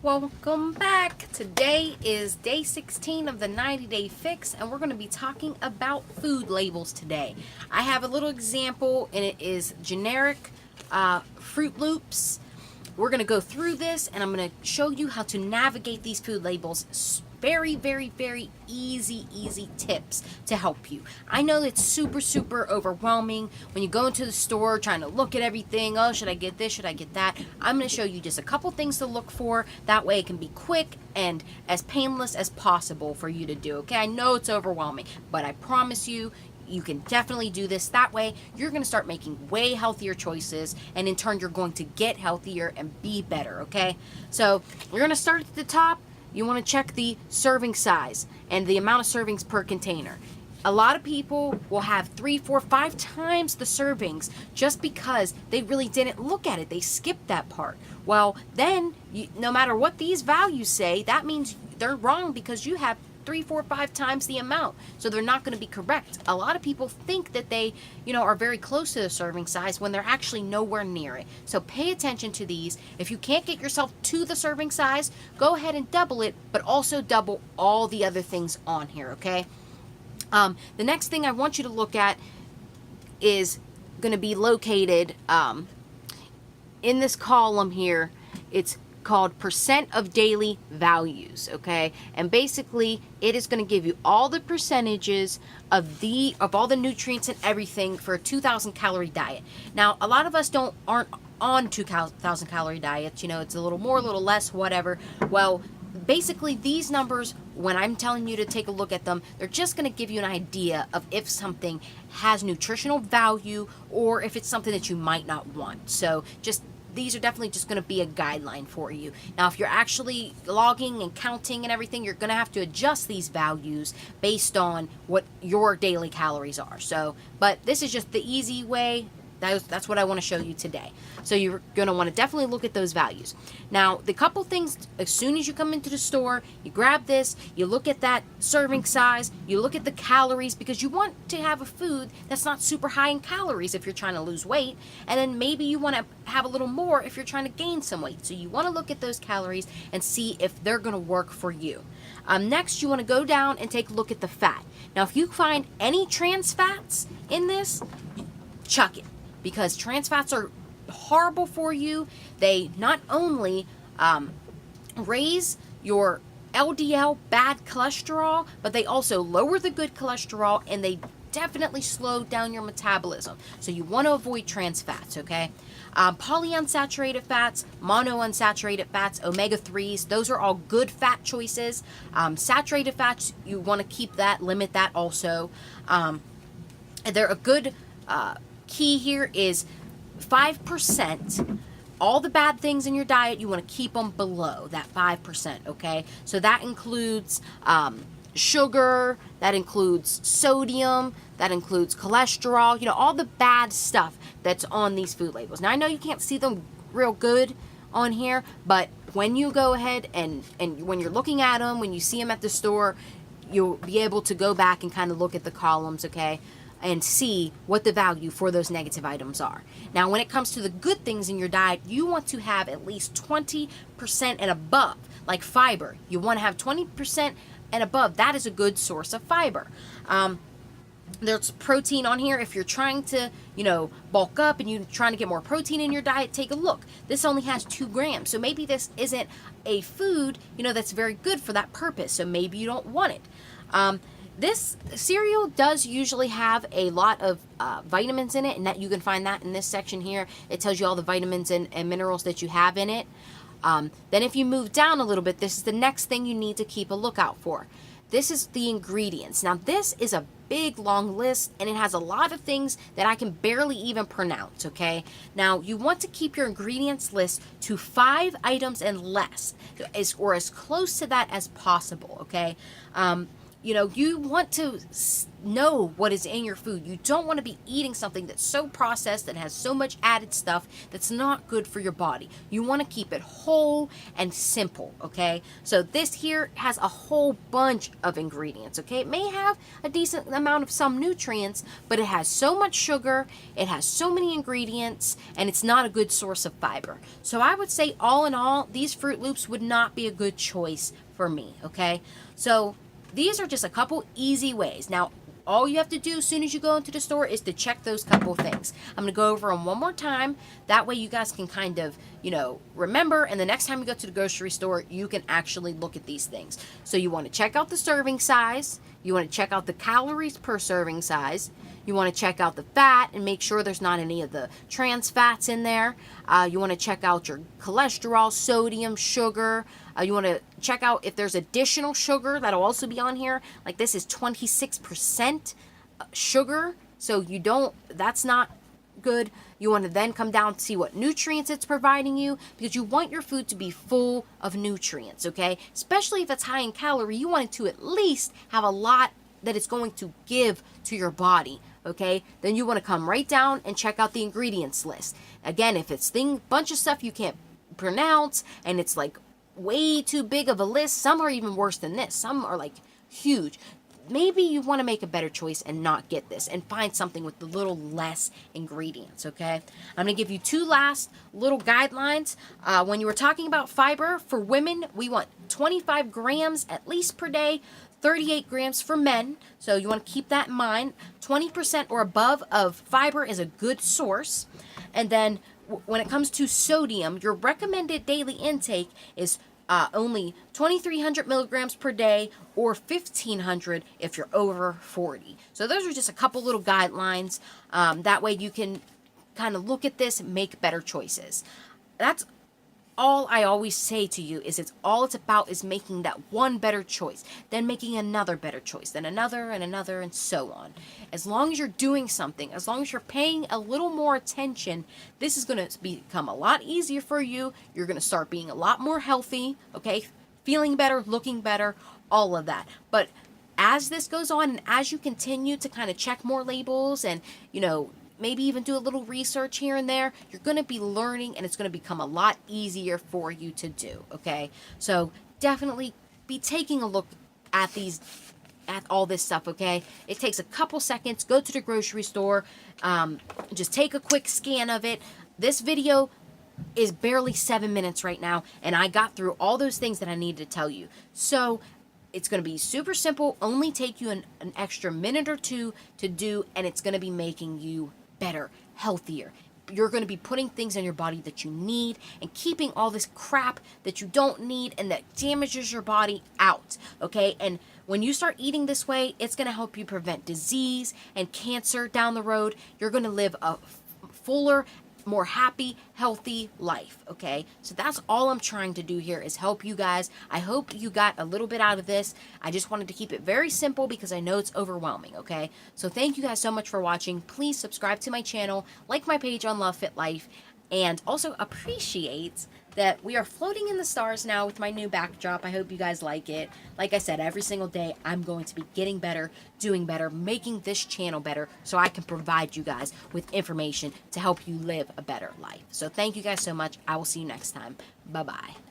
Welcome back. Today is day 16 of the 90-day fix, and we're going to be talking about food labels today. I have a little example, and it is generic Fruit Loops. We're going to go through this, and I'm going to show you how to navigate these food labels. Very, very, very easy tips to help you. I know it's super overwhelming when you go into the store trying to look at everything. Oh, should I get this? Should I get that? I'm going to show you just a couple things to look for. That way it can be quick and as painless as possible for you to do. Okay, I know it's overwhelming, but I promise you, you can definitely do this. That way, you're going to start making way healthier choices, and in turn, you're going to get healthier and be better, okay? So, we're going to start at the top. You want to check the serving size and the amount of servings per container. A lot of people will have 3, 4, 5 times the servings just because they really didn't look at it. They skipped that part. Well, then, no matter what these values say, that means they're wrong because you have 3, 4, 5 times the amount. So they're not going to be correct. A lot of people think that they, are very close to the serving size when they're actually nowhere near it. So pay attention to these. If you can't get yourself to the serving size, go ahead and double it, but also double all the other things on here, okay? The next thing I want you to look at is going to be located in this column here. It's called percent of daily values, okay? And basically it is going to give you all the percentages of all the nutrients and everything for a 2,000 calorie diet. Now, a lot of us aren't on 2,000 calorie diets. It's a little more, a little less, whatever. Well, basically these numbers, when I'm telling you to take a look at them, they're just going to give you an idea of if something has nutritional value or if it's something that you might not want. So these are definitely just going to be a guideline for you. Now, if you're actually logging and counting and everything, you're going to have to adjust these values based on what your daily calories are. But this is just the easy way. That's what I want to show you today. So you're going to want to definitely look at those values. Now, the couple things, as soon as you come into the store, you grab this, you look at that serving size, you look at the calories, because you want to have a food that's not super high in calories if you're trying to lose weight, and then maybe you want to have a little more if you're trying to gain some weight. So you want to look at those calories and see if they're going to work for you. Next, you want to go down and take a look at the fat. Now, if you find any trans fats in this, chuck it. Because trans fats are horrible for you. They not only raise your LDL, bad cholesterol, but they also lower the good cholesterol, and they definitely slow down your metabolism. So you want to avoid trans fats, okay? Polyunsaturated fats, monounsaturated fats, omega-3s, those are all good fat choices. Saturated fats, you want to keep that, limit that also. They're a good key here is 5%. All the bad things in your diet, you want to keep them below that 5%, okay? So that includes sugar, that includes sodium, that includes cholesterol, all the bad stuff that's on these food labels. Now, I know you can't see them real good on here, but when you go ahead and when you're looking at them, when you see them at the store, you'll be able to go back and kind of look at the columns, okay? And see what the value for those negative items are. Now, when it comes to the good things in your diet, you want to have at least 20% and above, like fiber. You want to have 20% and above. That is a good source of fiber. There's protein on here. If you're trying to, bulk up and you're trying to get more protein in your diet, take a look. This only has 2 grams. So maybe this isn't a food, that's very good for that purpose. So maybe you don't want it. This cereal does usually have a lot of vitamins in it, and that you can find that in this section here. It tells you all the vitamins and minerals that you have in it. Then if you move down a little bit, this is the next thing you need to keep a lookout for. This is the ingredients. Now, this is a big, long list, and it has a lot of things that I can barely even pronounce, okay? Now, you want to keep your ingredients list to 5 items and less, or as close to that as possible, okay? you want to know what is in your food. You don't want to be eating something that's so processed, that has so much added stuff that's not good for your body. You want to keep it whole and simple, okay? So this here has a whole bunch of ingredients, okay? It may have a decent amount of some nutrients, but it has so much sugar, it has so many ingredients, and it's not a good source of fiber. So I would say, all in all, these Froot Loops would not be a good choice for me, okay? So these are just a couple easy ways. Now, all you have to do as soon as you go into the store is to check those couple things. I'm going to go over them one more time. That way you guys can kind of, remember, and the next time you go to the grocery store, you can actually look at these things. So you want to check out the serving size. You want to check out the calories per serving size. You want to check out the fat and make sure there's not any of the trans fats in there. You want to check out your cholesterol, sodium, sugar. You want to check out if there's additional sugar that'll also be on here. Like this is 26% sugar, so that's not good. You want to then come down to see what nutrients it's providing you, because you want your food to be full of nutrients, okay? Especially if it's high in calorie, you want it to at least have a lot that it's going to give to your body, okay? Then you want to come right down and check out the ingredients list. Again, if it's bunch of stuff you can't pronounce and it's like way too big of a list, some are even worse than this. Some are like huge. Maybe you want to make a better choice and not get this and find something with a little less ingredients, okay? I'm going to give you two last little guidelines. When you were talking about fiber, for women, we want 25 grams at least per day, 38 grams for men, so you want to keep that in mind. 20% or above of fiber is a good source. And then when it comes to sodium, your recommended daily intake is only 2,300 milligrams per day, or 1,500 if you're over 40. So those are just a couple little guidelines. That way you can kind of look at this and make better choices. That's all I always say to you, is it's about is making that one better choice, then making another better choice, then another and another, and so on. As long as you're doing something, as long as you're paying a little more attention, this is going to become a lot easier for you. You're going to start being a lot more healthy, okay? Feeling better, looking better, all of that. But as this goes on, and as you continue to kind of check more labels and, maybe even do a little research here and there, you're going to be learning, and it's going to become a lot easier for you to do, okay? So definitely be taking a look at all this stuff, okay? It takes a couple seconds. Go to the grocery store. Just take a quick scan of it. This video is barely 7 minutes right now, and I got through all those things that I needed to tell you. So it's going to be super simple, only take you an extra minute or two to do, and it's going to be making you better, healthier. You're going to be putting things in your body that you need and keeping all this crap that you don't need and that damages your body out, okay? And when you start eating this way, it's going to help you prevent disease and cancer down the road. You're going to live a fuller, more happy, healthy life, okay? So that's all I'm trying to do here, is help you guys. I hope you got a little bit out of this. I just wanted to keep it very simple because I know it's overwhelming, okay? So thank you guys so much for watching. Please subscribe to my channel, like my page on Love Fit Life, and also appreciate that we are floating in the stars now with my new backdrop. I hope you guys like it. Like I said, every single day I'm going to be getting better, doing better, making this channel better so I can provide you guys with information to help you live a better life. So thank you guys so much. I will see you next time. Bye-bye.